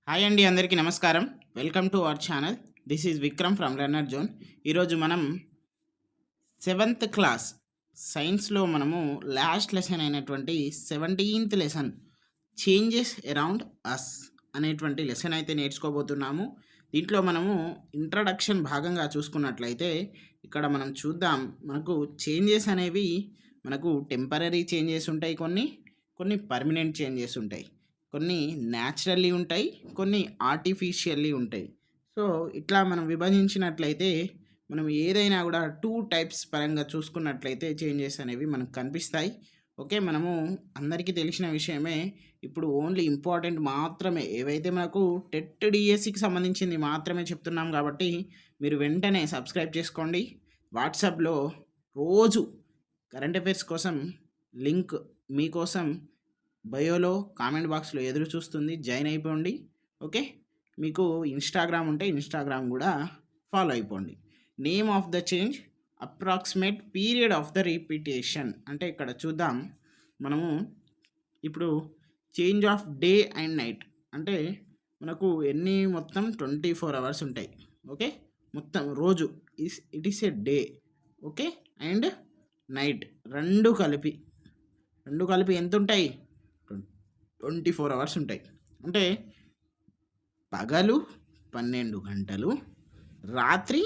Hi అండి, అందరికీ నమస్కారం. Welcome to our channel. This is Vikram from learner zone. ఈరోజు మనం 7th క్లాస్ సైన్స్లో మనము లాస్ట్ లెసన్ అయినటువంటి 17th lesson changes around us అనేటువంటి లెసన్ అయితే నేర్చుకోబోతున్నాము. దీంట్లో మనము ఇంట్రడక్షన్ భాగంగా చూసుకున్నట్లయితే ఇక్కడ మనం చూద్దాం. మనకు చేంజెస్ అనేవి మనకు టెంపరరీ చేంజెస్ ఉంటాయి, కొన్ని పర్మనెంట్ చేంజెస్ ఉంటాయి, కొన్ని న్యాచురల్లీ ఉంటాయి, కొన్ని ఆర్టిఫిషియల్లీ ఉంటాయి. సో ఇట్లా మనం విభజించినట్లయితే మనం ఏదైనా కూడా 2 టైప్స్ పరంగా చూసుకున్నట్లయితే చేంజెస్ అనేవి మనకు కనిపిస్తాయి. ఓకే, మనము అందరికీ తెలిసిన విషయమే. ఇప్పుడు ఓన్లీ ఇంపార్టెంట్ మాత్రమే ఏవైతే మనకు టెట్ డిఎస్సికి సంబంధించింది మాత్రమే చెప్తున్నాం కాబట్టి మీరు వెంటనే సబ్స్క్రైబ్ చేసుకోండి. వాట్సాప్లో రోజు కరెంట్ అఫైర్స్ కోసం లింక్ మీకోసం బయోలో కామెంట్ బాక్స్లో ఎదురు చూస్తుంది. జాయిన్ అయిపోండి. ఓకే, మీకు ఇన్స్టాగ్రామ్ ఉంటే ఇన్స్టాగ్రామ్ కూడా ఫాలో అయిపోండి. Name of the change, approximate period of the repetition. అంటే ఇక్కడ చూద్దాం మనము ఇప్పుడు change of day and night అంటే మనకు ఎన్ని మొత్తం 24 అవర్స్ ఉంటాయి. ఓకే, మొత్తం రోజు it is A day. Okay, and night రెండు కలిపి ఎంత ఉంటాయి? 24 అవర్స్ ఉంటాయి. అంటే పగలు 12 గంటలు, రాత్రి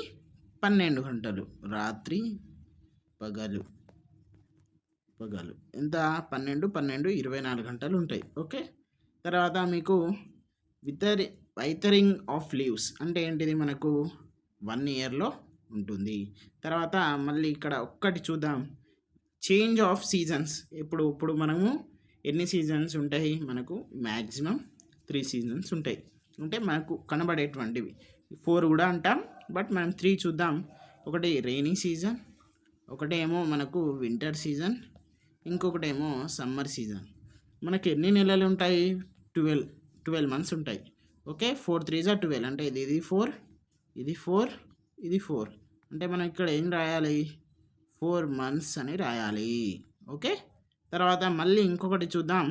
12 గంటలు. రాత్రి పగలు ఎంత? 24 గంటలు ఉంటాయి. ఓకే, తర్వాత మీకు వైతరింగ్ ఆఫ్ లీవ్స్ అంటే ఏంటిది? మనకు 1 ఇయర్లో ఉంటుంది. తర్వాత మళ్ళీ ఇక్కడ ఒక్కటి చూద్దాం, చేంజ్ ఆఫ్ సీజన్స్. ఇప్పుడు మనము ఎన్ని సీజన్స్ ఉంటాయి? మనకు మ్యాక్సిమం 3 సీజన్స్ ఉంటాయి. అంటే మనకు కనబడేటువంటివి 4 కూడా అంటాం, బట్ మనం 3 చూద్దాం. ఒకటి రెయినీ సీజన్, ఒకటేమో మనకు వింటర్ సీజన్, ఇంకొకటేమో సమ్మర్ సీజన్. మనకి ఎన్ని నెలలు ఉంటాయి? 12 మంత్స్ ఉంటాయి. ఓకే, 4 3 12 అంటే ఇది 4, ఇది 4, ఇది 4. అంటే మనం ఇక్కడ ఏం రాయాలి? 4 మంత్స్ అని రాయాలి. ఓకే, తర్వాత మళ్ళీ ఇంకొకటి చూద్దాం,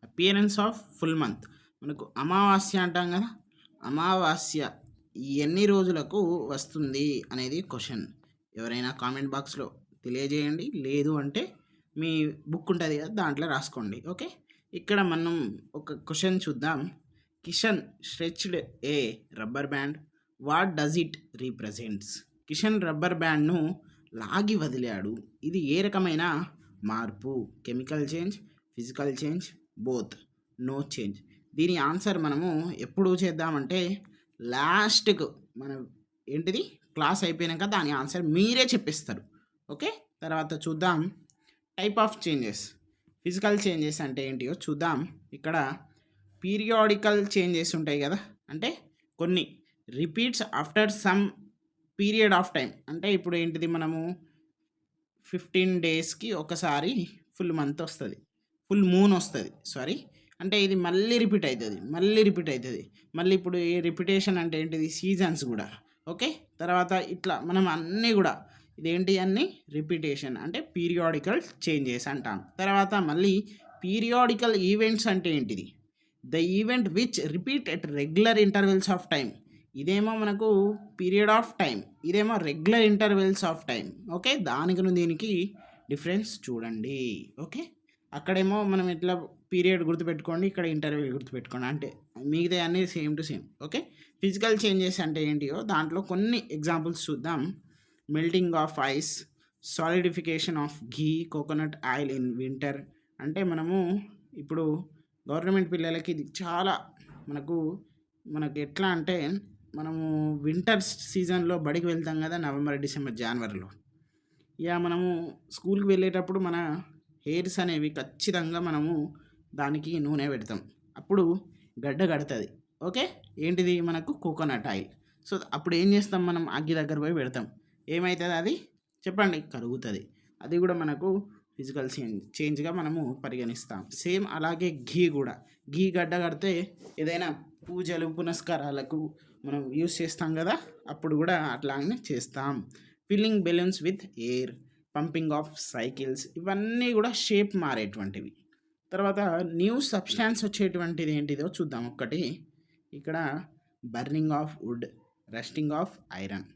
అపియరెన్స్ ఆఫ్ ఫుల్ మంత్. మనకు అమావాస్య అంటాం కదా, అమావాస్య ఎన్ని రోజులకు వస్తుంది అనేది క్వశ్చన్. ఎవరైనా కామెంట్ బాక్స్లో తెలియజేయండి, లేదు అంటే మీ బుక్ ఉంటుంది కదా దాంట్లో రాసుకోండి. ఓకే, ఇక్కడ మనం ఒక క్వశ్చన్ చూద్దాం. Kishan stretched a rubber band, what does it represents? Kishan rubber బ్యాండ్ను లాగి వదిలాడు. ఇది ఏ రకమైన మార్పు? Chemical change, physical change, both, no change. దీని ఆన్సర్ మనము ఎప్పుడు చేద్దామంటే లాస్ట్కు మనం ఏంటిది క్లాస్ అయిపోయాక దాని ఆన్సర్ మీరే చెప్పిస్తారు. ఓకే, తర్వాత చూద్దాం type of changes. Physical changes అంటే ఏంటియో చూద్దాం. ఇక్కడ పీరియాడికల్ చేంజెస్ ఉంటాయి కదా, అంటే కొన్ని repeats after some period of time. అంటే ఇప్పుడు ఏంటిది, మనము 15 డేస్కి ఒకసారి ఫుల్ మంత్ వస్తుంది, ఫుల్ మూన్ వస్తుంది, సారీ. అంటే ఇది మళ్ళీ రిపీట్ అవుతుంది. మళ్ళీ ఇప్పుడు ఈ రిపిటేషన్ అంటే ఏంటిది? సీజన్స్ కూడా. ఓకే, తర్వాత ఇట్లా మనం అన్నీ కూడా ఇదేంటి అన్నీ రిపిటేషన్ అంటే పీరియాడికల్ చేంజెస్ అంటాం. తర్వాత మళ్ళీ పీరియాడికల్ ఈవెంట్స్ అంటే ఏంటిది? The event which repeat at regular intervals of time. ఇదేమో మనకు పీరియడ్ ఆఫ్ టైం, ఇదేమో regular intervals of time. Okay, దానికి దీనికి డిఫరెన్స్ చూడండి. ఓకే, అక్కడేమో మనం ఇట్లా పీరియడ్ గుర్తుపెట్టుకోండి, ఇక్కడ ఇంటర్వెల్ గుర్తుపెట్టుకోండి, అంటే మిగతా అన్నీ same to same. Okay, physical changes అంటే ఏంటియో దాంట్లో కొన్ని ఎగ్జాంపుల్స్ చూద్దాం. Melting of ice, solidification of ghee, coconut oil in winter. అంటే మనము ఇప్పుడు గవర్నమెంట్ పిల్లలకి ఇది చాలా మనకు ఎట్లా అంటే మనము వింటర్ సీజన్లో బడికి వెళ్తాం కదా, నవంబర్ డిసెంబర్ జనవరిలో. ఇక మనము స్కూల్కి వెళ్ళేటప్పుడు మన హెయిర్స్ అనేవి ఖచ్చితంగా మనము దానికి నూనె పెడతాం, అప్పుడు గడ్డ కడుతుంది. ఓకే, ఏంటిది? మనకు కోకోనట్ ఆయిల్. సో అప్పుడు ఏం చేస్తాం? మనం అగ్గి దగ్గర పోయి పెడతాం. ఏమవుతుంది? అది చెప్పండి, కరుగుతుంది. అది కూడా మనకు ఫిజికల్ చేంజ్గా మనము పరిగణిస్తాం. సేమ్ అలాగే ఘీ గడ్డ కడితే ఏదైనా పూజలు పునస్కారాలకు మనం యూస్ చేస్తాం కదా, అప్పుడు కూడా అట్లానే చేస్తాం. Filling balloons with air, pumping of cycles, ఇవన్నీ కూడా షేప్ మారేటువంటివి. తర్వాత న్యూ సబ్స్టాన్స్ వచ్చేటువంటిది ఏంటిదో చూద్దాం ఒక్కటి. ఇక్కడ burning of would, rusting of iron.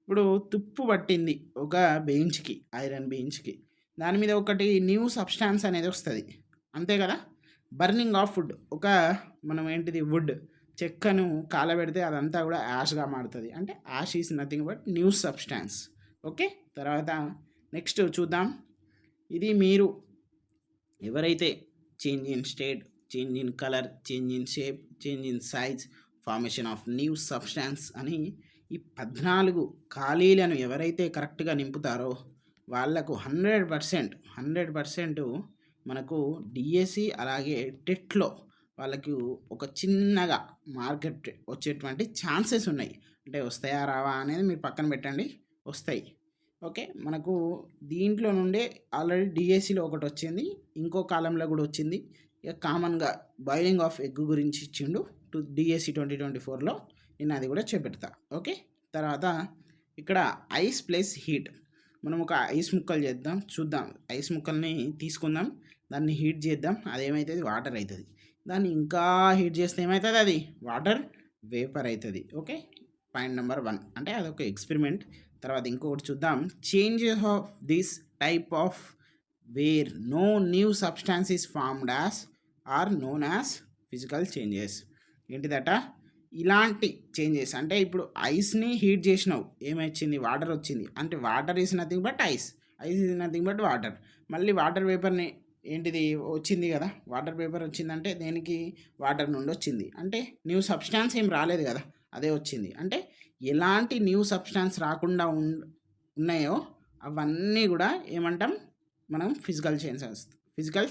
ఇప్పుడు తుప్పు పట్టింది ఒక బెంచ్కి, ఐరన్ బెంచ్కి, దాని మీద ఒకటి న్యూ సబ్స్టాన్స్ అనేది వస్తుంది, అంతే కదా. బర్నింగ్ ఆఫ్ వుడ్, ఒక మనం ఏంటిది వుడ్ చెక్కను కాలబెడితే అదంతా కూడా యాష్గా మారుతుంది, అంటే ash is nothing but new substance. Okay, తర్వాత నెక్స్ట్ చూద్దాం. ఇది మీరు ఎవరైతే change in state, change in colour, change in shape, change in size, formation of new substance అని ఈ 14 ఖాళీలను ఎవరైతే కరెక్ట్గా నింపుతారో వాళ్లకు 100% మనకు డిఎస్సి అలాగే టెట్లో వాళ్ళకి ఒక చిన్నగా మార్కెట్ వచ్చేటువంటి ఛాన్సెస్ ఉన్నాయి. అంటే వస్తాయా రావా అనేది మీరు పక్కన పెట్టండి, వస్తాయి. ఓకే, మనకు దీంట్లో నుండే ఆల్రెడీ డిఎస్సిలో ఒకటి వచ్చింది, ఇంకో కాలంలో కూడా వచ్చింది. ఇక కామన్గా బాయిలింగ్ ఆఫ్ ఎగ్ గురించి ఇచ్చిండు డిఎస్సి 2024లో, నేను అది కూడా చూపెడతా. ఓకే, తర్వాత ఇక్కడ ఐస్ ప్లస్ హీట్, మనం ఒక ఐస్ ముక్కలు చేద్దాం, చూద్దాం. ఐస్ ముక్కల్ని తీసుకుందాం, దాన్ని హీట్ చేద్దాం, అదేమవుతుంది వాటర్ అవుతుంది. దాన్ని ఇంకా హీట్ చేస్తే ఏమవుతుంది, అది వాటర్ వేపర్ అవుతుంది. ఓకే, పాయింట్ నెంబర్ 1, అంటే అదొక ఎక్స్పెరిమెంట్. తర్వాత ఇంకొకటి చూద్దాం. Changes of this type of where no new substance is formed as are known as physical changes. ఏంటిదట, ఇలాంటి చేంజెస్ అంటే ఇప్పుడు ఐస్ని హీట్ చేసినావు, ఏమొచ్చింది వాటర్ వచ్చింది, అంటే water is nothing but ice, ice is nothing but water. మళ్ళీ వాటర్ వేపర్ని ఏంటిది వచ్చింది కదా, వాటర్ వేపర్ వచ్చిందంటే దేనికి, వాటర్ నుండి వచ్చింది, అంటే న్యూ సబ్స్టాన్స్ ఏం రాలేదు కదా, అదే వచ్చింది. అంటే ఎలాంటి న్యూ సబ్స్టాన్స్ రాకుండా ఉన్నాయో అవన్నీ కూడా ఏమంటాం మనం ఫిజికల్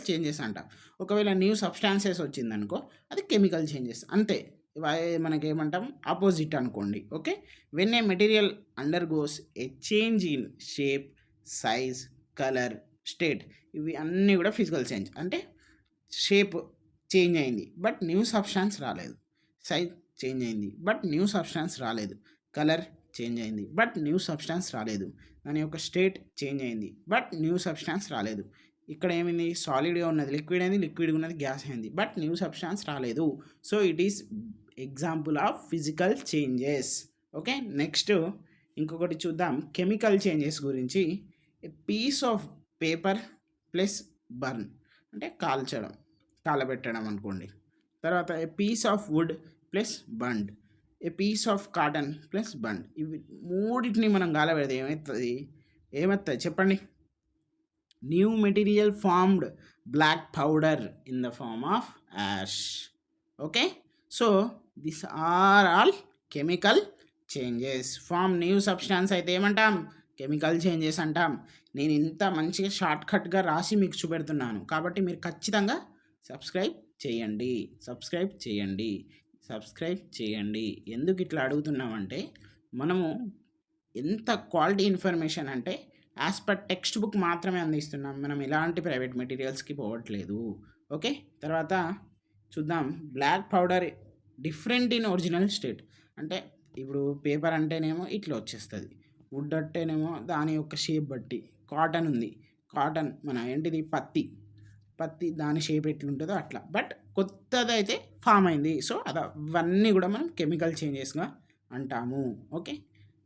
చేంజెస్ అంటాం. ఒకవేళ న్యూ సబ్స్టాన్సెస్ వచ్చిందనుకో అది కెమికల్ చేంజెస్, అంతే. మనకేమంటాం ఆపోజిట్ అనుకోండి. Okay, when a material undergoes A change in shape, size, colour, state, ఇవి అన్నీ కూడా ఫిజికల్ చేంజ్. అంటే షేప్ చేంజ్ అయింది బట్ న్యూ సబ్స్టాన్స్ రాలేదు, సైజ్ చేంజ్ అయింది బట్ న్యూ సబ్స్టాన్స్ రాలేదు, కలర్ చేంజ్ అయింది బట్ న్యూ సబ్స్టాన్స్ రాలేదు, దాని యొక్క స్టేట్ చేంజ్ అయింది బట్ న్యూ సబ్స్టాన్స్ రాలేదు. ఇక్కడ ఏమైంది, సాలిడ్గా ఉన్నది లిక్విడ్ అయింది, లిక్విడ్గా ఉన్నది గ్యాస్ అయింది బట్ న్యూ సబ్స్టాన్స్ రాలేదు. So it is example of physical changes. Okay, next ఇంకొకటి చూద్దాం కెమికల్ చేంజెస్ గురించి. A piece of paper plus burn, అంటే కాలబెట్టడం అనుకోండి. తర్వాత a piece of wood plus burnt, a piece of cotton plus burnt. ఇవి మూడింటిని మనం కాలబెడితే ఏమవుతుంది చెప్పండి. New material formed black powder in the form of ash. Okay, so this are all chemical changes. Form new substance అయితే ఏమంటాం, chemical changes అంటాం. నేను ఇంత మంచిగా షార్ట్కట్గా రాసి మీకు చూపెడుతున్నాను కాబట్టి మీరు ఖచ్చితంగా సబ్స్క్రైబ్ చేయండి. ఎందుకు ఇట్లా అడుగుతున్నామంటే మనము ఎంత క్వాలిటీ ఇన్ఫర్మేషన్ అంటే యాజ్ పర్ టెక్స్ట్ బుక్ మాత్రమే అందిస్తున్నాం, మనం ఎలాంటి ప్రైవేట్ మెటీరియల్స్కి పోవట్లేదు. ఓకే, తర్వాత చూద్దాం. Black powder different in original state, అంటే ఇప్పుడు పేపర్ అంటేనేమో ఇట్లా వచ్చేస్తుంది, వుడ్ అంటేనేమో దాని యొక్క షేప్ బట్టి. కాటన్ ఉంది, కాటన్ మన ఏంటిది పత్తి దాని షేప్ ఎట్లుంటుందో అట్లా, బట్ కొత్తది అయితే ఫామ్ అయింది. సో అవన్నీ కూడా మనం కెమికల్ చేంజెస్గా అంటాము. ఓకే,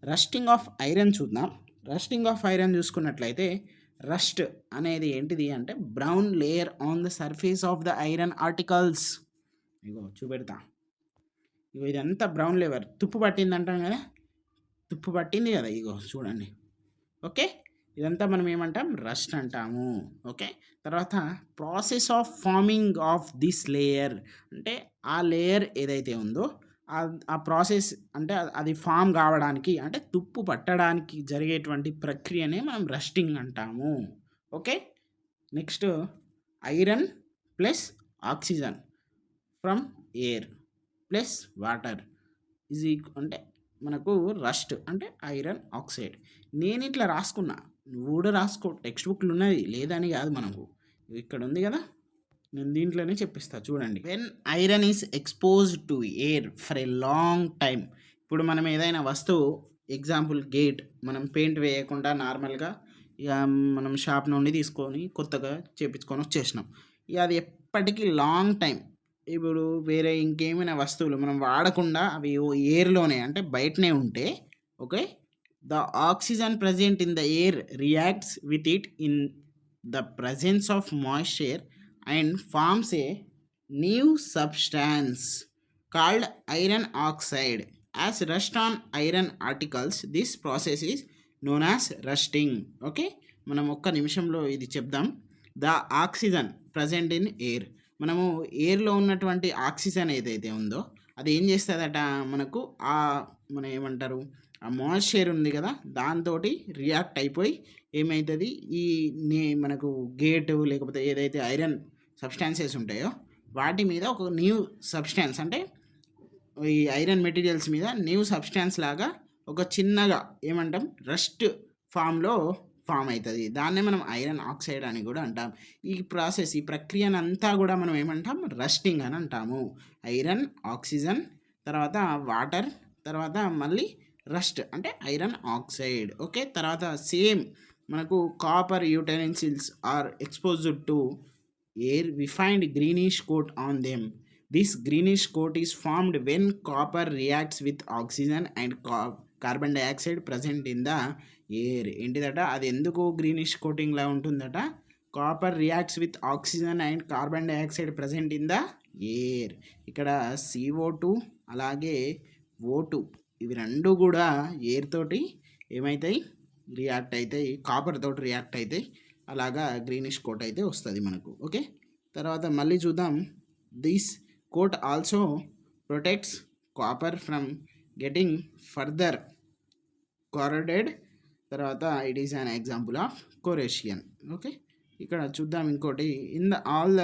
రస్టింగ్ ఆఫ్ ఐరన్ చూద్దాం. రస్టింగ్ ఆఫ్ ఐరన్ చూసుకున్నట్లయితే రస్ట్ అనేది ఏంటిది అంటే brown layer on the surface of the iron articles. ఇగో చూపెడతా, ఇగో ఇదంతా బ్రౌన్ లేయర్, తుప్పు పట్టింది అంటాం కదా, తుప్పు పట్టింది కదా, ఇగో చూడండి. ఓకే, ఇదంతా మనం ఏమంటాం, రస్ట్ అంటాము. ఓకే, తర్వాత process of farming of this layer, అంటే ఆ లేయర్ ఏదైతే ఉందో ఆ ప్రాసెస్ అంటే అది ఫామ్ కావడానికి, అంటే తుప్పు పట్టడానికి జరిగేటువంటి ప్రక్రియనే మనం రస్టింగ్ అంటాము. Okay, next iron plus oxygen from air plus water is అంటే మనకు రస్ట్ అంటే ఐరన్ ఆక్సైడ్. నేను ఇట్లా రాసుకున్నా, నువ్వు కూడా రాసుకో, టెక్స్ట్ బుక్లు ఉన్నది లేదని కాదు, మనకు ఇక్కడ ఉంది కదా, నేను దీంట్లోనే చెప్పిస్తా చూడండి. When iron is exposed to air for a long time, ఇప్పుడు మనం ఏదైనా వస్తువు, ఎగ్జాంపుల్ గేట్, మనం పెయింట్ వేయకుండా నార్మల్గా ఇక మనం షాప్ నుండి తీసుకొని కొత్తగా చేపించుకొని వచ్చేసినాం, ఇక అది ఎప్పటికీ లాంగ్ టైం ఇప్పుడు వేరే ఇంకేమైనా వస్తువులు మనం వాడకుండా అవి ఎయిర్‌లోనే అంటే బయటనే ఉంటే okay. The oxygen present in the air reacts with it in the presence of moisture and forms a new substance called iron oxide. As rust on iron articles, this process is known as rusting. Okay, మనం ఒక్క నిమిషంలో ఇది చెప్దాం. The oxygen present in air, మనము ఎయిర్లో ఉన్నటువంటి oxygen ఏదైతే ఉందో అది ఏం చేస్తుందట మనకు మన ఏమంటారు ఆ మాయిశ్చర్ ఉంది కదా దాంతో రియాక్ట్ అయిపోయి ఏమవుతుంది ఈ మనకు గేటు లేకపోతే ఏదైతే ఐరన్ సబ్స్టాన్సెస్ ఉంటాయో వాటి మీద ఒక న్యూ సబ్స్టాన్స్ అంటే ఈ ఐరన్ మెటీరియల్స్ మీద న్యూ సబ్స్టాన్స్ లాగా ఒక చిన్నగా ఏమంటాం రస్ట్ ఫామ్లో ఫామ్ అవుతుంది. దాన్నే మనం ఐరన్ ఆక్సైడ్ అని కూడా అంటాం. ఈ ప్రాసెస్ ఈ ప్రక్రియనంతా కూడా మనం ఏమంటాం రస్టింగ్ అని అంటాము. ఐరన్ ఆక్సిజన్ తర్వాత వాటర్ తర్వాత మళ్ళీ రస్ట్ అంటే ఐరన్ ఆక్సైడ్. ఓకే, తర్వాత సేమ్ మనకు copper utensils are exposed to air we find greenish coat on them. This greenish coat is formed when copper reacts with oxygen and carbon dioxide present in the air. ఏంటిదట అది ఎందుకు greenish కోటింగ్లా ఉంటుందట? Copper reacts with oxygen and carbon dioxide present in the air. ఇక్కడ CO2 అలాగే O2 ఇవి రెండు కూడా air తోటి ఏమవుతాయి రియాక్ట్ అవుతాయి, కాపర్ తోటి రియాక్ట్ అవుతాయి. అలాగా గ్రీనిష్ కోట్ అయితే వస్తుంది మనకు. ఓకే, తర్వాత మళ్ళీ చూద్దాం. This coat also protects copper from getting further corroded. తర్వాత it is an example of corrosion. Okay, ఇక్కడ చూద్దాం ఇంకోటి. In the all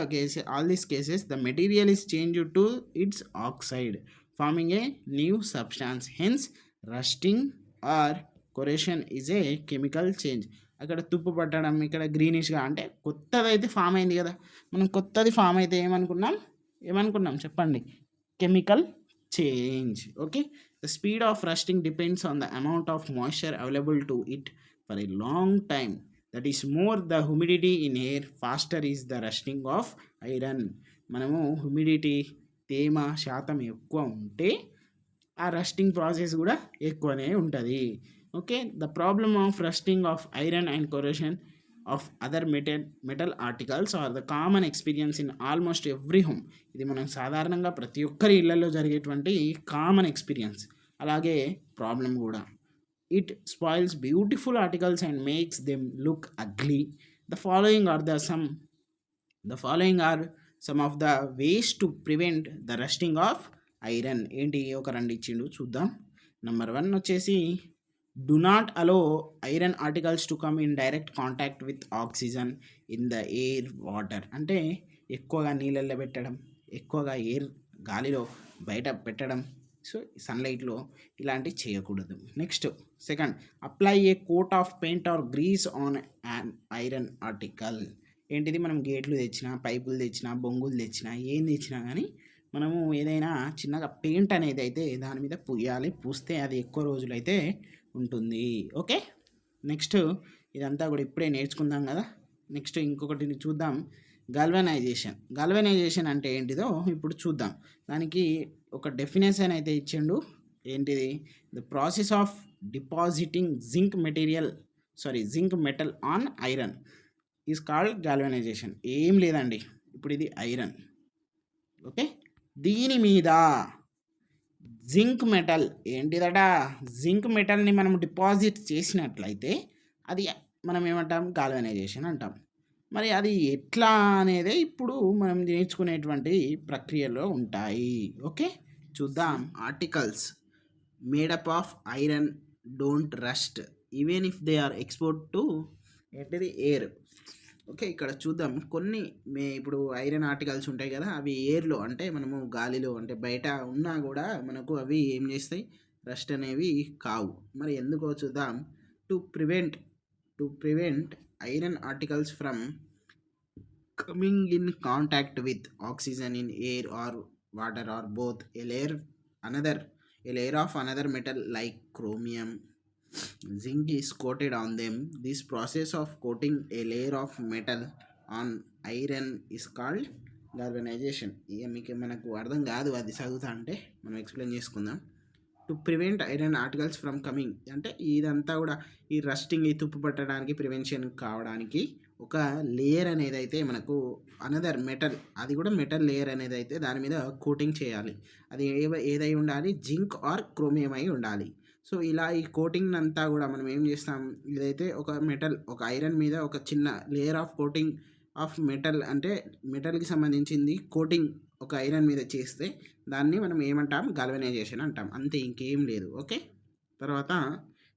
these cases the material is change to its oxide forming a new substance. Hence rusting or corrosion is a chemical change. అక్కడ తుప్పు పట్టడం, ఇక్కడ గ్రీనిష్గా అంటే కొత్తది అయితే ఫామ్ అయింది కదా. మనం కొత్తది ఫామ్ అయితే ఏమనుకున్నాం చెప్పండి? Chemical change. Okay, the speed of rusting depends on the amount of moisture available to it for a long time. That is more the humidity in air faster is the rusting of iron. మనము humidity తేమ శాతం ఎక్కువ ఉంటే ఆ rusting process కూడా ఎక్కువనే ఉంటుంది. Okay, the problem of rusting of iron and corrosion of other metal articles are the common experience in almost every home. ఇది మనం సాధారణంగా ప్రతి ఒక్కరి ఇళ్లలో జరిగేటువంటి కామన్ ఎక్స్పీరియన్స్, అలాగే ప్రాబ్లం కూడా. It spoils beautiful articles and makes them look ugly. The following are some of the ways to prevent the rusting of iron. ఏంటి ఒక రెండు ఇచ్చిండు చూద్దాం. నెంబర్ 1 వచ్చేసి do not allow iron articles to come in direct contact with oxygen in the air water. అంటే ఎక్కువగా నీళ్ళల్లో పెట్టడం, ఎక్కువగా ఎయిర్ గాలిలో బయట పెట్టడం, సో సన్లైట్లో ఇలాంటివి చేయకూడదు. Next second, apply a coat of paint or grease on an iron article. ఏంటిది మనం గేట్లు తెచ్చినా, పైపులు తెచ్చినా, బొంగులు తెచ్చినా, ఏం తెచ్చినా కానీ మనము ఏదైనా చిన్నగా పెయింట్ అనేది అయితే దాని మీద పూయాలి. పూస్తే అది ఎక్కువ రోజులైతే ఉంటుంది. ఓకే, నెక్స్ట్ ఇదంతా కూడా ఇప్పుడే నేర్చుకుందాం కదా. నెక్స్ట్ ఇంకొకటి చూద్దాం, గల్వనైజేషన్ అంటే ఏంటిదో ఇప్పుడు చూద్దాం. దానికి ఒక డెఫినేషన్ అయితే ఇచ్చిండు. ఏంటిది? The process of depositing zinc metal on iron is called galvanisation. ఏం లేదండి, ఇప్పుడు ఇది ఐరన్. ఓకే, దీని మీద జింక్ మెటల్ ఏంటిదట? జింక్ మెటల్ని మనం డిపాజిట్ చేసినట్లయితే అది మనం ఏమంటాం? గాల్వనైజేషన్ అంటాం. మరి అది ఎట్లా అనేది ఇప్పుడు మనం నేర్చుకునేటువంటి ప్రక్రియలో ఉంటాయి. ఓకే, చూద్దాం. Articles made up of iron don't rust even if they are export to ఏంటిది ఎయిర్. ఓకే, ఇక్కడ చూద్దాం. కొన్ని ఇప్పుడు ఐరన్ ఆర్టికల్స్ ఉంటాయి కదా, అవి ఎయిర్లో అంటే మనము గాలిలో అంటే బయట ఉన్నా కూడా మనకు అవి ఏం చేస్తాయి? రస్ట్ అనేవి కావు. మరి ఎందుకో చూద్దాం. To prevent iron articles from coming in contact with oxygen in air or water or both a layer of another metal like chromium zinc is coated on them. This process of coating a layer of metal on iron is called galvanisation. ఇక మీకు మనకు అర్థం కాదు అది చదువుతా అంటే, మనం explain చేసుకుందాం. To prevent iron articles from coming, అంటే ఇదంతా కూడా ఈ రస్టింగ్, ఈ తుప్పు పట్టడానికి ప్రివెన్షన్ కావడానికి ఒక లేయర్ అనేది అయితే మనకు అనదర్ మెటల్, అది కూడా మెటల్ లేయర్ అనేది అయితే దాని మీద కోటింగ్ చేయాలి. అది ఏదై ఉండాలి, జింక్ ఆర్ క్రోమియం అయి ఉండాలి. సో ఇలా ఈ కోటింగ్ అంతా కూడా మనం ఏం చేస్తాం, ఇదైతే ఒక మెటల్, ఒక ఐరన్ మీద ఒక చిన్న layer of coating of metal, అంటే మెటల్కి సంబంధించింది కోటింగ్ ఒక ఐరన్ మీద చేస్తే దాన్ని మనం ఏమంటాం, గాల్వనైజేషన్ అంటాం. అంతే, ఇంకేం లేదు. ఓకే. తర్వాత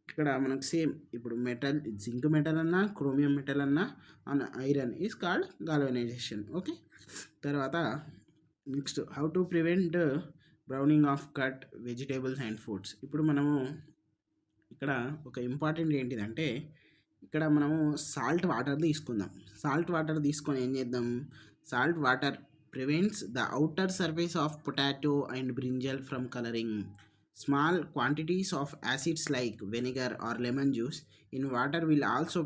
ఇక్కడ మనకు సేమ్ ఇప్పుడు మెటల్, జింక్ మెటల్ అన్నా, క్రోమియం మెటల్ అన్నా, iron is called galvanization. Okay. తర్వాత next, how to prevent browning of cut vegetables and foods. ఇప్పుడు మనము ఇక్కడ ఒక ఇంపార్టెంట్ ఏంటిదంటే, ఇక్కడ మనము సాల్ట్ వాటర్ తీసుకుందాం. సాల్ట్ వాటర్ తీసుకొని ఏం చేద్దాం, salt water prevents the outer surface of potato and brinjal from colouring. Small quantities of acids like vinegar or lemon juice in water will also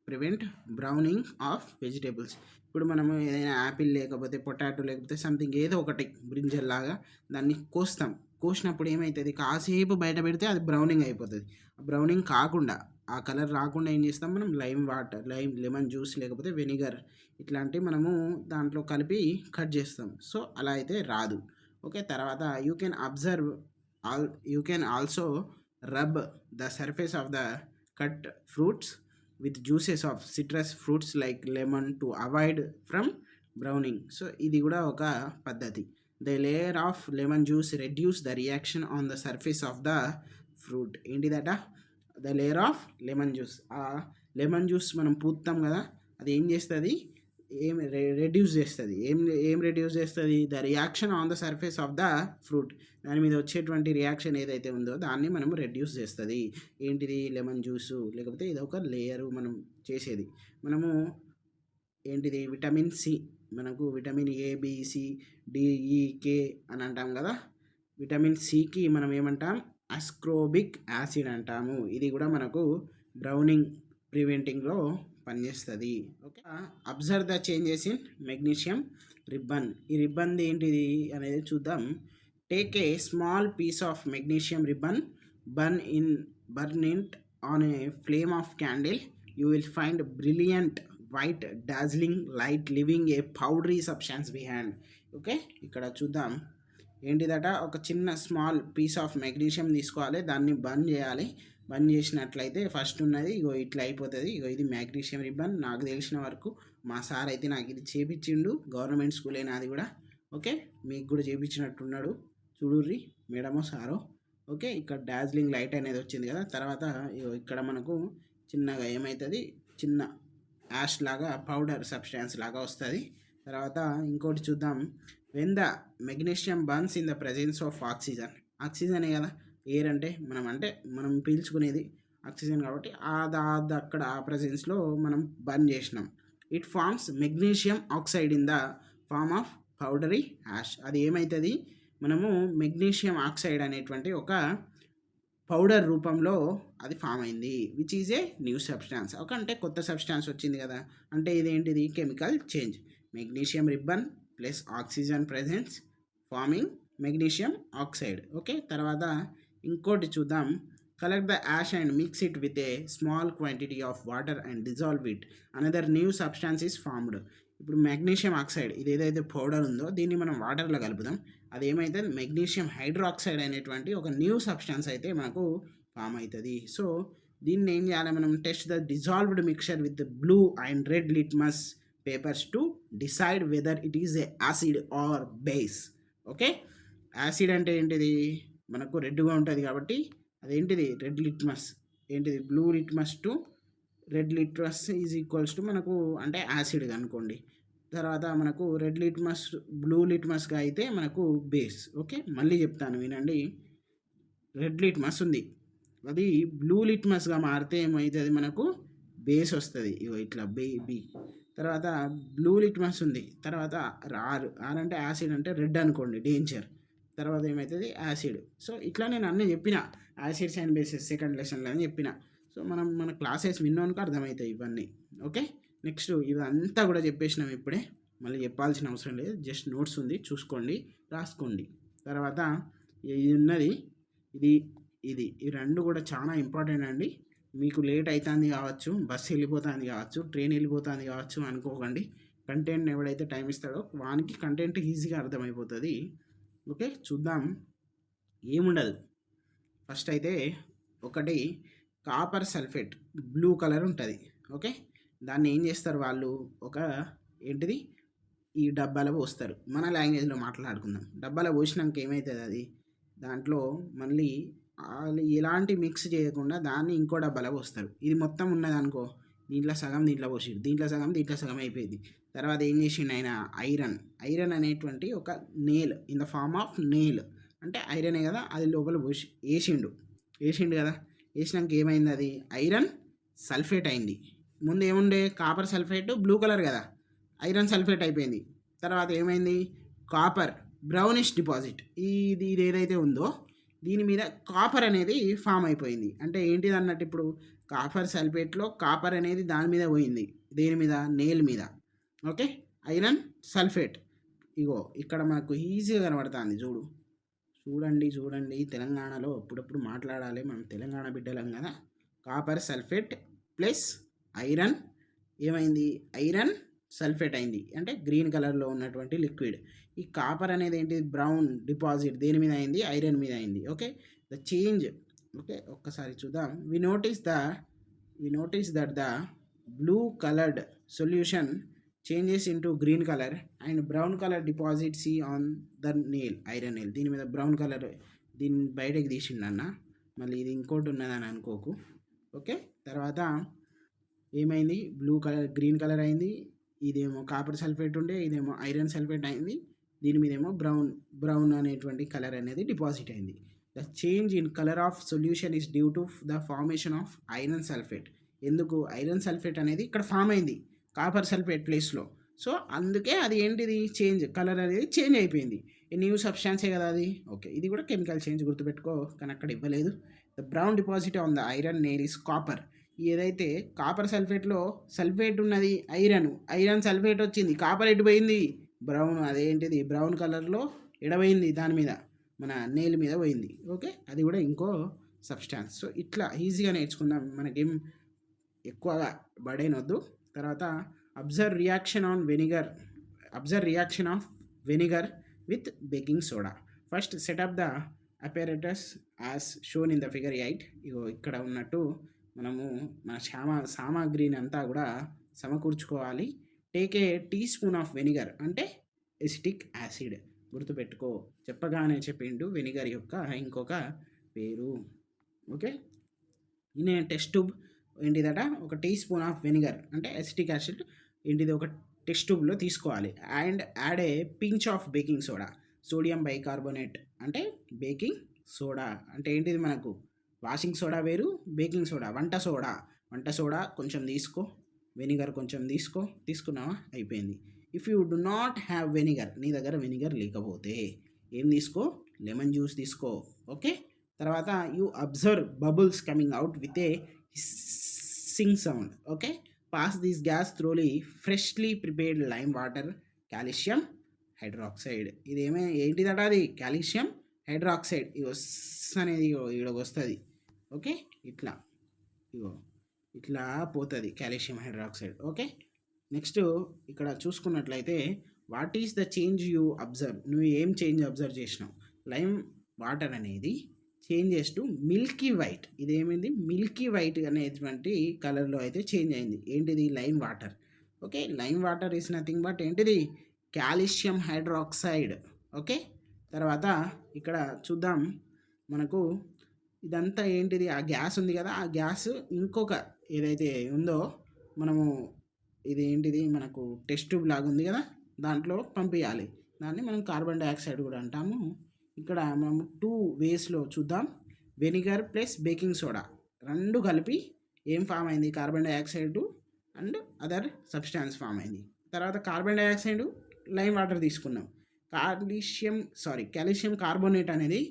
prevent browning of vegetables. ఇప్పుడు మనము ఏదైనా Apple లేకపోతే potato లేకపోతే something ఏదో ఒకటి brinjal లాగా దాన్ని కోసినప్పుడు ఏమవుతుంది, కాసేపు బయట పెడితే అది బ్రౌనింగ్ అయిపోతుంది. బ్రౌనింగ్ కాకుండా, ఆ కలర్ రాకుండా ఏం చేస్తాం మనం, లెమన్ జ్యూస్ లేకపోతే వెనిగర్ ఇట్లాంటివి మనము దాంట్లో కలిపి కట్ చేస్తాం. సో అలా అయితే రాదు. ఓకే. తర్వాత you can also rub the surface of the cut fruits with juices of citrus fruits like lemon to avoid from browning. So ఇది కూడా ఒక పద్ధతి. The layer of lemon juice reduce the reaction on the surface of the fruit. ఏంటిదట, the layer of lemon juice. ఆ lemon juice మనం పూస్తాం కదా, అది ఏం చేస్తుంది, రెడ్యూస్ చేస్తుంది. ఏం రెడ్యూస్ చేస్తుంది, the reaction on the surface of the fruit. దాని మీద వచ్చేటువంటి రియాక్షన్ ఏదైతే ఉందో దాన్ని మనము రెడ్యూస్ చేస్తుంది. ఏంటిది, లెమన్ జ్యూసు లేకపోతే ఇది ఒక లేయరు మనం చేసేది. మనము ఏంటిది, విటమిన్ సి, మనకు vitamin A, B, C, D, E, K అని అంటాం కదా. విటమిన్ సికి మనం ఏమంటాం, అస్క్రోబిక్ యాసిడ్ అంటాము. ఇది కూడా మనకు బ్రౌనింగ్ ప్రివెంటింగ్లో పనిచేస్తుంది. Okay. Observe the changes in magnesium ribbon. ఈ రిబ్బన్ ఏంటిది అనేది చూద్దాం. Take a small piece of magnesium ribbon, burn it on a flame of candle. You will find brilliant white dazzling light leaving a powdery substance behind. Okay. ఇక్కడ చూద్దాం ఏంటిదట, ఒక చిన్న small piece of magnesium తీసుకోవాలి, దాన్ని burn చేయాలి. Burn చేసినట్లయితే first ఉన్నది ఇగో ఇట్లా అయిపోతుంది. ఇగో ఇది మ్యాగ్నీషియం రిబ్బన్. నాకు తెలిసిన వరకు మా సార్ అయితే నాకు ఇది చేపించిండు, గవర్నమెంట్ స్కూల్ అయినా అది కూడా. ఓకే. మీకు కూడా చేపించినట్టున్నాడు, చూడుర్రి మేడమో సారో. ఓకే. ఇక్కడ డాజ్లింగ్ లైట్ అనేది వచ్చింది కదా. తర్వాత ఇక్కడ మనకు చిన్నగా ఏమవుతుంది, చిన్న యాష్ లాగా పౌడర్ సబ్స్టాన్స్ లాగా వస్తుంది. తర్వాత ఇంకోటి చూద్దాం. When the magnesium burns in the presence of oxygen. ఆక్సిజనే కదా, ఎయిర్ అంటే మనం పీల్చుకునేది ఆక్సిజన్ కాబట్టి అది అక్కడ ఆ ప్రెజెన్స్లో మనం బర్న్ చేసినాం. It forms magnesium oxide in the form of powdery ash. అది ఏమవుతుంది, మనము మెగ్నీషియం ఆక్సైడ్ అనేటువంటి ఒక పౌడర్ రూపంలో అది ఫామ్ అయింది. Which is a new substance. ఒక అంటే కొత్త సబ్స్టాన్స్ వచ్చింది కదా, అంటే ఇదేంటిది, chemical change. Magnesium ribbon plus oxygen presence forming magnesium oxide. Okay. తర్వాత ఇంకోటి చూద్దాం. Collect the ash and mix it with a small quantity of water and dissolve it. Another new substance is formed. ఇప్పుడు magnesium oxide ఇది ఏదైతే powder ఉందో దీన్ని మనం వాటర్లో కలుపుదాం. అదేమైతే మెగ్నీషియం హైడ్రాక్సైడ్ అనేటువంటి ఒక న్యూ సబ్స్టాన్స్ అయితే మనకు ఫామ్ అవుతుంది. సో దీన్ని ఏం చేయాలి మనం, test the dissolved mixture with blue and red litmus papers to decide whether it is A acid or base. Okay. Acid అంటే ఏంటిది, మనకు రెడ్గా ఉంటుంది కాబట్టి అదేంటిది, రెడ్ లిట్మస్. ఏంటిది, blue litmus to red litmus is equals to మనకు అంటే యాసిడ్ అనుకోండి. తర్వాత మనకు రెడ్ లిట్మస్ బ్లూ లిట్మస్గా అయితే మనకు బేస్. ఓకే. మళ్ళీ చెప్తాను వినండి. రెడ్ లిట్మస్ ఉంది, అది బ్లూ లిట్మస్గా మారితే ఏమవుతుంది, మనకు బేస్ వస్తుంది. ఇట్లా బి. తర్వాత బ్లూ లిట్మస్ ఉంది, తర్వాత ఆర్ అంటే యాసిడ్ అంటే రెడ్ అనుకోండి, డేంజర్. తర్వాత ఏమవుతుంది, యాసిడ్. సో ఇట్లా నేను అన్నీ చెప్పిన, యాసిడ్స్ అండ్ బేసెస్ సెకండ్ లెసన్లో అని చెప్పిన. సో మన క్లాసెస్ విన్నోనికి అర్థమవుతాయి ఇవన్నీ. ఓకే. నెక్స్ట్ ఇదంతా కూడా చెప్పేసినాం ఇప్పుడే. మళ్ళీ చెప్పాల్సిన అవసరం లేదు, జస్ట్ నోట్స్ ఉంది, చూసుకోండి, రాసుకోండి. తర్వాత ఇది ఉన్నది, ఇది ఇది ఈ రెండు కూడా చాలా ఇంపార్టెంట్ అండి. మీకు లేట్ అవుతుంది కావచ్చు, బస్సు వెళ్ళిపోతుంది కావచ్చు, ట్రైన్ వెళ్ళిపోతుంది కావచ్చు అనుకోకండి. కంటెంట్ ఎవడైతే టైం ఇస్తాడో వానికి కంటెంట్ ఈజీగా అర్థమైపోతుంది. ఓకే, చూద్దాం. ఏముండదు. ఫస్ట్ అయితే ఒకటి కాపర్ సల్ఫేట్ బ్లూ కలర్ ఉంటుంది. ఓకే, దాన్ని ఏం చేస్తారు వాళ్ళు, ఒక ఏంటిది ఈ డబ్బాలో పోస్తారు. మన లాంగ్వేజ్లో మాట్లాడుకుందాం. డబ్బాలో పోసినాక ఏమవుతుంది, అది దాంట్లో మళ్ళీ వాళ్ళు ఎలాంటి మిక్స్ చేయకుండా దాన్ని ఇంకో డబ్బాలో పోస్తారు. ఇది మొత్తం ఉన్నదనుకో, దీంట్లో సగం దీంట్లో పోసిరు, దీంట్లో సగం దీంట్లో సగం అయిపోయింది. తర్వాత ఏం చేసిండు ఆయన, ఐరన్ అనేటువంటి ఒక nail in the form of nail, అంటే ఐరనే కదా, అది లోపల పోసి వేసిండు కదా. వేసినాక ఏమైంది, అది ఐరన్ సల్ఫేట్ అయింది. ముందు ఏముండే, కాపర్ సల్ఫేట్ బ్లూ కలర్ కదా, ఐరన్ సల్ఫేట్ అయిపోయింది. తర్వాత ఏమైంది, కాపర్ బ్రౌనిష్ డిపాజిట్, ఇది ఏదైతే ఉందో దీని మీద కాపర్ అనేది ఫామ్ అయిపోయింది. అంటే ఏంటిది అన్నట్టు, ఇప్పుడు కాపర్ సల్ఫేట్లో కాపర్ అనేది దాని మీద పోయింది, దేని మీద, నేల్ మీద. ఓకే, ఐరన్ సల్ఫేట్ ఇగో ఇక్కడ మనకు ఈజీగా కనబడుతుంది, చూడండి. తెలంగాణలో అప్పుడప్పుడు మాట్లాడాలి, మనం తెలంగాణ బిడ్డలం కదా. కాపర్ సల్ఫేట్ ప్లస్ ఐరన్ ఏమైంది, ఐరన్ సల్ఫేట్ అయింది, అంటే గ్రీన్ కలర్లో ఉన్నటువంటి లిక్విడ్. ఈ కాపర్ అనేది ఏంటి, బ్రౌన్ డిపాజిట్ దేని మీద అయింది, ఐరన్ మీద అయింది. Okay, the change. ఓకే, ఒక్కసారి చూద్దాం. We notice that the blue coloured solution changes into green colour and brown colour deposits on the nail, iron nail. దీని మీద బ్రౌన్ కలర్, దీన్ని బయటకు తీసిండన్న, మళ్ళీ ఇది ఇంకోటి ఉన్నదని అనుకోకు. ఓకే, తర్వాత ఏమైంది, బ్లూ కలర్ గ్రీన్ కలర్ అయింది, ఇదేమో కాపర్ సల్ఫేట్ ఉండే, ఇదేమో ఐరన్ సల్ఫేట్ అయింది, దీని మీద ఏమో బ్రౌన్ అనేటువంటి కలర్ అనేది డిపాజిట్ అయింది. The change in colour of solution is due to the formation of iron sulphate. ఎందుకు, ఐరన్ సల్ఫేట్ అనేది ఇక్కడ ఫామ్ అయింది కాపర్ సల్ఫేట్ ప్లేస్లో. సో అందుకే అది ఏంటిది, చేంజ్, కలర్ అనేది చేంజ్ అయిపోయింది. న్యూ సబ్స్టాన్సే కదా అది. ఓకే, ఇది కూడా కెమికల్ చేంజ్, గుర్తుపెట్టుకో, కానీ అక్కడ ఇవ్వలేదు. The brown deposit on the iron nail is copper. ఏదైతే కాపర్ సల్ఫేట్లో సల్ఫేట్ ఉన్నది, ఐరన్ సల్ఫేట్ వచ్చింది, కాపర్ ఎడిపోయింది, బ్రౌన్, అదేంటిది బ్రౌన్ కలర్లో ఎడబోయింది, దాని మీద మన నేల్ మీద పోయింది. ఓకే, అది కూడా ఇంకో సబ్స్టాన్స్. సో ఇట్లా ఈజీగా నేర్చుకుందాం, మనకేం ఎక్కువగా బర్డెన్ వద్దు. తర్వాత observe reaction of vinegar with baking soda. First setup the apparatus as shown in the figure 8. ఇగో ఇక్కడ ఉన్నట్టు మనము మన సామాగ్రిని అంతా కూడా సమకూర్చుకోవాలి. Take a teaspoon of vinegar, అంటే ఎసిటిక్ యాసిడ్, గుర్తుపెట్టుకో, చెప్పగానే చెప్పిండు వెనిగర్ యొక్క ఇంకొక పేరు. Okay, in a test tube ఏంటిదట, ఒక టీ స్పూన్ ఆఫ్ వెనిగర్ అంటే ఎసిటిక్ యాసిడ్ ఏంటిది ఒక టెస్ట్ ట్యూబ్లో తీసుకోవాలి. And add a pinch of baking soda, sodium bicarbonate, అంటే బేకింగ్ సోడా అంటే ఏంటిది, మనకు వాషింగ్ సోడా వేరు, బేకింగ్ సోడా వంట సోడా కొంచెం తీసుకో, వెనిగర్ కొంచెం తీసుకున్నావా, అయిపోయింది. If you do not have vinegar, నీ దగ్గర వెనిగర్ లేకపోతే ఏం తీసుకో, లెమన్ జ్యూస్ తీసుకో. ఓకే, తర్వాత you observe bubbles coming out with a hissing sound. Okay, pass this gas through freshly prepared lime water, calcium hydroxide. ఏంటిదట, అది కాల్షియం హైడ్రాక్సైడ్. ఇగో అనేది ఇక్కడికి వస్తుంది. ఓకే, ఇట్లా పోతుంది కాల్షియం హైడ్రాక్సైడ్. ఓకే, నెక్స్ట్ ఇక్కడ చూసుకున్నట్లయితే what is the change you observe, నువ్వు ఏం చేంజ్ అబ్జర్వ్ చేసినావు. లైమ్ వాటర్ అనేది చేంజెస్ టు మిల్కీ వైట్, ఇదేమైంది, మిల్కీ వైట్ అనేటువంటి కలర్లో అయితే చేంజ్ అయింది. ఏంటిది, lime water. Okay, lime water is nothing but ఏంటిది, కాల్షియం హైడ్రాక్సైడ్. ఓకే, తర్వాత ఇక్కడ చూద్దాం, మనకు ఇదంతా ఏంటిది, ఆ గ్యాస్ ఉంది కదా, ఆ గ్యాస్ ఇంకొక ఏదైతే ఉందో మనము, ఇది ఏంటిది, మనకు టెస్ట్ ట్యూబ్ లాగా ఉంది కదా, దాంట్లో పంపించాలి. దాన్ని మనం కార్బన్ డైఆక్సైడ్ కూడా అంటాము. ఇక్కడ మనం 2 వేస్లో చూద్దాం. వెనిగర్ ప్లస్ బేకింగ్ సోడా రెండు కలిపి ఏం ఫామ్ అయింది, carbon dioxide and other substance form అయింది. తర్వాత కార్బన్ డైఆక్సైడ్, లైమ్ వాటర్ తీసుకున్నాం, కాల్షియం కార్బోనేట్ అనేది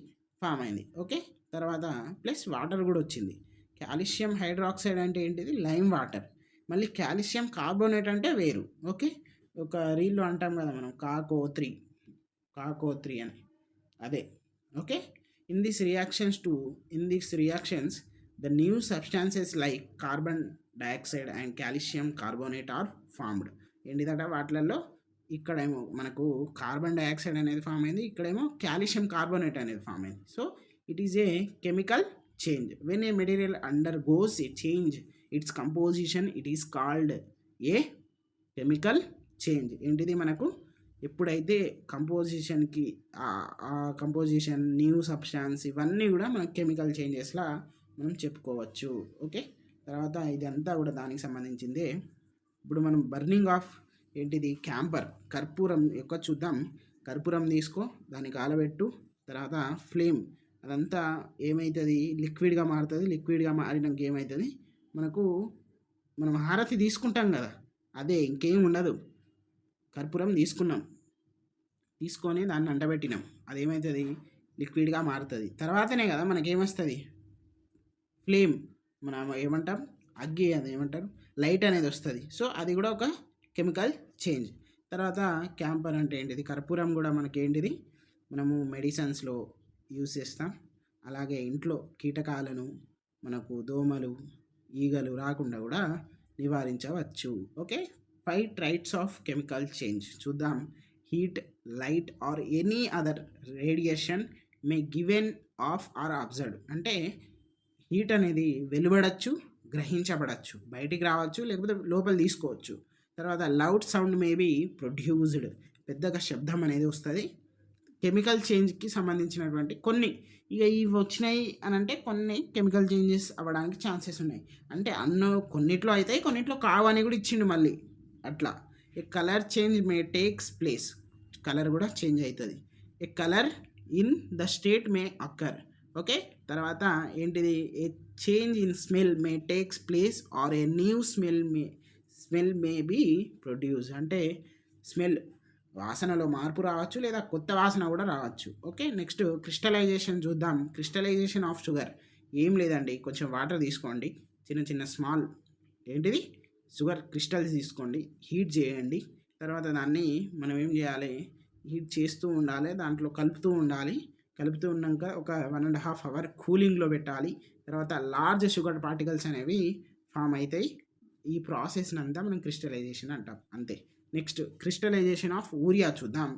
ఫామ్ అయింది. ఓకే, తర్వాత ప్లస్ వాటర్ కూడా వచ్చింది. కాల్షియం హైడ్రాక్సైడ్ అంటే ఏంటిది, లైమ్ వాటర్. మళ్ళీ కాల్షియం కార్బోనేట్ అంటే వేరు. ఓకే, ఒక రీల్‌లో అంటాం కదా మనం కాకోత్రి, కాకోత్రి అని. అదే. Okay. In this reactions the new substances like carbon dioxide and calcium carbonate are formed. ఏంటిదట వాటిలలో ఇక్కడేమో మనకు కార్బన్ డయాక్సైడ్ అనేది ఫామ్ అయింది, ఇక్కడేమో కాల్షియం కార్బోనేట్ అనేది ఫామ్ అయింది. So it is a chemical change. When a material undergoes a change its composition it is called a chemical change. ఏంటిది మనకు ఎప్పుడైతే కంపోజిషన్కి కంపోజిషన్ న్యూ సబ్స్టాన్స్ ఇవన్నీ కూడా మనకు కెమికల్ చేంజెస్లా మనం చెప్పుకోవచ్చు. ఓకే. తర్వాత ఇదంతా కూడా దానికి సంబంధించిందే. ఇప్పుడు మనం బర్నింగ్ ఆఫ్ ఏంటిది కర్పూరం యొక్క చూద్దాం. కర్పూరం తీసుకో, దాన్ని కాలబెట్టు, తర్వాత ఫ్లేమ్ అదంతా ఏమవుతుంది, లిక్విడ్గా మారుతుంది. లిక్విడ్గా మారినాక ఏమవుతుంది మనకు, మనం హారతి తీసుకుంటాం కదా, అదే ఇంకేం ఉండదు. కర్పూరం తీసుకొని దాన్ని అంటబెట్టినాం, అదేమవుతుంది లిక్విడ్గా మారుతుంది. తర్వాతనే కదా మనకేమొస్తుంది ఫ్లేమ్, మనం ఏమంటాం అగ్గి, అది ఏమంటారు లైట్ అనేది వస్తుంది. సో అది కూడా ఒక కెమికల్ చేంజ్. తర్వాత క్యాంపర్ అంటే ఏంటిది, కర్పూరం కూడా మనకేంటిది మనము మెడిసిన్స్లో యూస్ చేస్తాం. అలాగే ఇంట్లో కీటకాలను, మనకు దోమలు ఈగలు రాకుండా కూడా నివారించవచ్చు. Okay. 5 types of chemical change చూద్దాం. Heat, light or any other radiation may given off or observed. అంటే హీట్ అనేది వెలువడచ్చు, గ్రహించబడచ్చు, బయటికి రావచ్చు, లేకపోతే లోపల తీసుకోవచ్చు. తర్వాత loud sound may be produced, పెద్దగా శబ్దం అనేది వస్తుంది. కెమికల్ చేంజ్కి సంబంధించినటువంటి కొన్ని ఇక ఇవి వచ్చినాయి అని అంటే కొన్ని కెమికల్ చేంజెస్ అవ్వడానికి ఛాన్సెస్ ఉన్నాయి. అంటే కొన్నిట్లో అవుతాయి, కొన్నిట్లో కావని కూడా ఇచ్చిండు మళ్ళీ అట్లా. A colour change may takes place, colour కూడా చేంజ్ అవుతుంది. A colour in the state may occur. Okay. తర్వాత ఏంటిది, a change in smell may takes place or a new smell may be produce. అంటే స్మెల్ వాసనలో మార్పు రావచ్చు, లేదా కొత్త వాసన కూడా రావచ్చు. ఓకే. నెక్స్ట్ క్రిస్టలైజేషన్ చూద్దాం. క్రిస్టలైజేషన్ ఆఫ్ షుగర్ ఏం లేదండి, కొంచెం వాటర్ తీసుకోండి, చిన్న స్మాల్ ఏంటిది షుగర్ క్రిస్టల్స్ తీసుకోండి, హీట్ చేయండి. తర్వాత దాన్ని మనం ఏం చేయాలి, హీట్ చేస్తూ ఉండాలి, దాంట్లో కలుపుతూ ఉన్నాక ఒక 1.5 hour కూలింగ్లో పెట్టాలి. తర్వాత లార్జ్ షుగర్ పార్టికల్స్ అనేవి ఫామ్ అవుతాయి. ఈ ప్రాసెస్ని అంతా మనం క్రిస్టలైజేషన్ అంటాం, అంతే. నెక్స్ట్ క్రిస్టలైజేషన్ ఆఫ్ యూరియా చూద్దాం.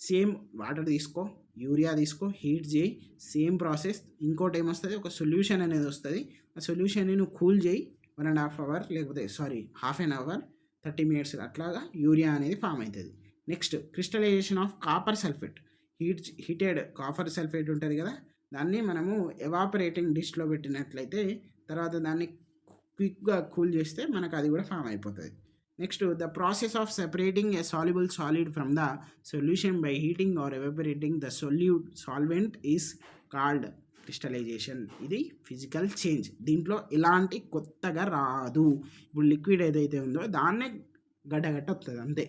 సేమ్ వాటర్ తీసుకో, యూరియా తీసుకో, హీట్ చేయి, సేమ్ ప్రాసెస్. ఇంకోటి ఏమొస్తుంది, ఒక సొల్యూషన్ అనేది వస్తుంది. ఆ సొల్యూషన్ని నువ్వు కూల్ చేయి 1.5 hour, లేకపోతే ½ an hour, 30 minutes, అట్లాగా యూరియా అనేది ఫామ్ అవుతుంది. Next crystallization of copper sulphate. Heated copper sulphate ఉంటుంది కదా, దాన్ని మనము ఎవాపరేటింగ్ డిష్లో పెట్టినట్లయితే తర్వాత దాన్ని క్విక్గా కూల్ చేస్తే మనకు అది కూడా ఫామ్ అయిపోతుంది. Next the process of separating a soluble solid from the solution by heating or evaporating the solvent is called crystallization. ఇది ఫిజికల్ చేంజ్, దీంట్లో ఎలాంటి కొత్తగా రాదు. ఇప్పుడు లిక్విడ్ ఏదైతే ఉందో దాన్నే గడ్డగట్ట వస్తుంది, అంతే.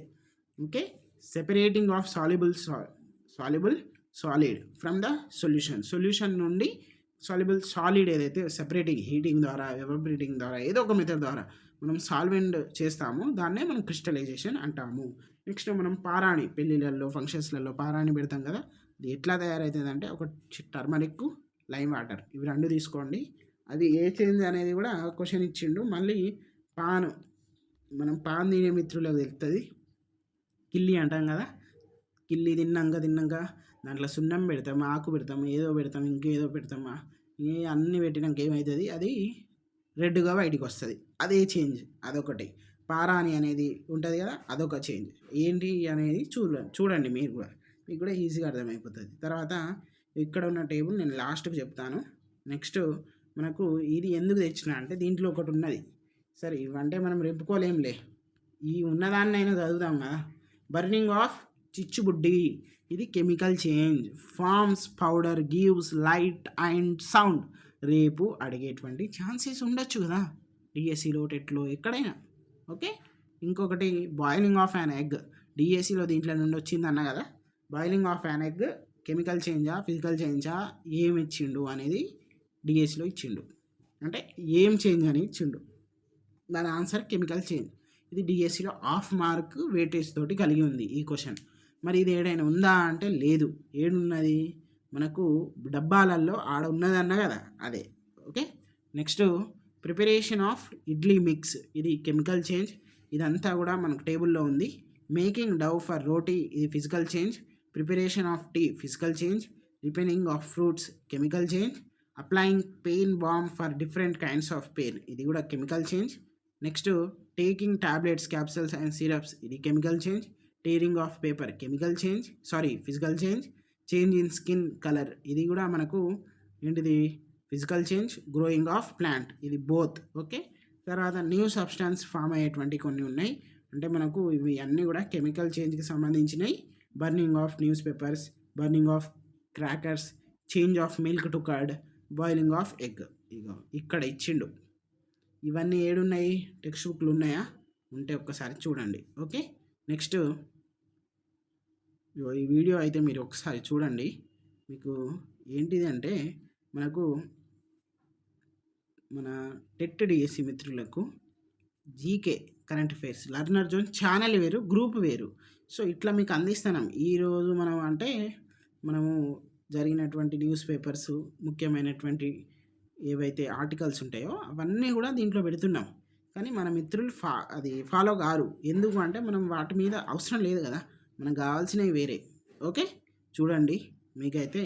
Okay. Separating of soluble solid from the solution నుండి సాల్యుబుల్ సాలిడ్ ఏదైతే సెపరేటింగ్ హీటింగ్ ద్వారా, ఎవాపరేటింగ్ ద్వారా, ఏదో ఒక మెథడ్ ద్వారా మనం సాల్వెంట్ చేస్తాము, దాన్నే మనం క్రిస్టలైజేషన్ అంటాము. నెక్స్ట్ మనం పారాణి, పెళ్ళిళ్ళల్లో ఫంక్షన్స్లలో పారాణి పెడతాం కదా, అది ఎట్లా తయారవుతుంది అంటే ఒక టర్మరిక్, లైమ్ వాటర్, ఇవి 2 తీసుకోండి. అది ఏ చేంజ్ అనేది కూడా క్వశ్చన్ ఇచ్చిండు. మళ్ళీ మనం పాన్ తినే మిత్రులకు తెలుస్తుంది, కిల్లి అంటాం కదా, కిల్లి తిన్నాక దాంట్లో సున్నం పెడతాం, ఆకు పెడతాం, ఏదో పెడతాం, ఇంకేదో పెడతామా, అన్నీ పెట్టినాక ఏమవుతుంది, అది రెడ్గా బయటికి వస్తుంది. అదే చేంజ్, అదొకటి. పారాని అనేది ఉంటుంది కదా, అదొక చేంజ్. ఏంటి అనేది చూడండి, మీకు కూడా ఈజీగా అర్థమైపోతుంది. తర్వాత ఇక్కడ ఉన్న టేబుల్ నేను లాస్ట్కి చెప్తాను. నెక్స్ట్ మనకు ఇది ఎందుకు తెచ్చిన అంటే దీంట్లో ఒకటి ఉన్నది, సరే ఇవంటే మనం రెప్పుకోలేంలే, ఈ ఉన్నదాన్నైనా చదువుతాం కదా. బర్నింగ్ ఆఫ్ చిచ్చుబుడ్డి, ఇది chemical change. Forms powder, gives light and sound. రేపు అడిగేటువంటి ఛాన్సెస్ ఉండొచ్చు కదా, డిఎస్సిలో, టెట్లో, ఎక్కడైనా. ఓకే. ఇంకొకటి బాయిలింగ్ ఆఫ్ యాన్ ఎగ్, డిఎస్సిలో దీంట్లో నుండి వచ్చింది అన్న కదా. Boiling of an egg chemical చేంజా, ఫిజికల్ చేంజా, ఏమి ఇచ్చిండు అనేది డిఎస్సిలో ఇచ్చిండు, అంటే ఏం చేంజ్ అని ఇచ్చిండు. దాని ఆన్సర్ కెమికల్ చేంజ్. ఇది డిఎస్సిలో హాఫ్ మార్క్ వెయిటేజ్ తోటి కలిగి ఉంది ఈ క్వశ్చన్. మరి ఇది ఏడైనా ఉందా అంటే లేదు. ఏడున్నది మనకు డబ్బాలల్లో ఆడ ఉన్నదన్న కదా అదే. Okay, next preparation of idli mix, ఇది కెమికల్ చేంజ్. ఇదంతా కూడా మనకు టేబుల్లో ఉంది. మేకింగ్ డవ్ ఫర్ రోటీ, ఇది physical change. Preparation of tea, physical change. Ripening of fruits, chemical change. Applying pain balm for different kinds of pain, ఇది కూడా chemical change. Next taking tablets, capsules and syrups, ఇది chemical change. Tearing of paper, chemical change, physical change. Change in skin colour, ఇది కూడా మనకు ఏంటిది physical change. Growing of plant, ఇది both. Okay, తర్వాత new substance form అయ్యేటువంటి కొన్ని ఉన్నాయి, అంటే మనకు ఇవి అన్నీ కూడా కెమికల్ చేంజ్కి సంబంధించినవి. Burning of newspapers, burning of crackers, change of milk to curd, boiling of egg. ఇగో ఇక్కడ ఇచ్చిండు. ఇవన్నీ ఏడున్నాయి, టెక్స్ట్ బుక్లు ఉన్నాయా? ఉంటే ఒక్కసారి చూడండి. ఓకే, నెక్స్ట్ ఈ వీడియో అయితే మీరు ఒకసారి చూడండి. మీకు ఏంటిది అంటే మనకు మన టెట్ డిఎస్సి మిత్రులకు GK current affairs learner zone channel వేరు, గ్రూప్ వేరు. సో ఇట్లా మీకు అందిస్తున్నాం. ఈరోజు మనము జరిగినటువంటి న్యూస్ పేపర్స్, ముఖ్యమైనటువంటి ఏవైతే ఆర్టికల్స్ ఉంటాయో అవన్నీ కూడా దీంట్లో పెడుతున్నాం. కానీ మన మిత్రులు అది ఫాలో కారు. ఎందుకు అంటే మనం వాటి మీద అవసరం లేదు కదా, మనకు కావాల్సినవి వేరే. ఓకే, చూడండి, మీకైతే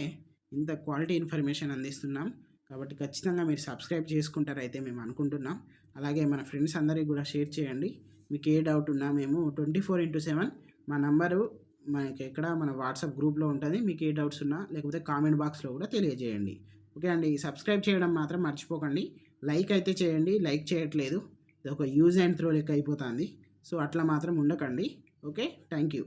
ఇంత క్వాలిటీ ఇన్ఫర్మేషన్ అందిస్తున్నాం కాబట్టి ఖచ్చితంగా మీరు సబ్స్క్రైబ్ చేసుకుంటారైతే మేము అనుకుంటున్నాం. అలాగే మన ఫ్రెండ్స్ అందరికీ కూడా షేర్ చేయండి. మీకు ఏ డౌట్ ఉన్నా మేము 24/7 మా నంబరు మనకి మన వాట్సాప్ గ్రూప్లో ఉంటుంది. మీకు ఏ డౌట్స్ ఉన్నా లేకపోతే కామెంట్ బాక్స్లో కూడా తెలియజేయండి. ఓకే అండి, సబ్స్క్రైబ్ చేయడం మాత్రం మర్చిపోకండి. లైక్ అయితే చేయండి, లైక్ చేయట్లేదు, ఇది ఒక యూజ్ అండ్ త్రో లెక్క అయిపోతుంది. సో అట్లా మాత్రం ఉండకండి. Okay, thank you.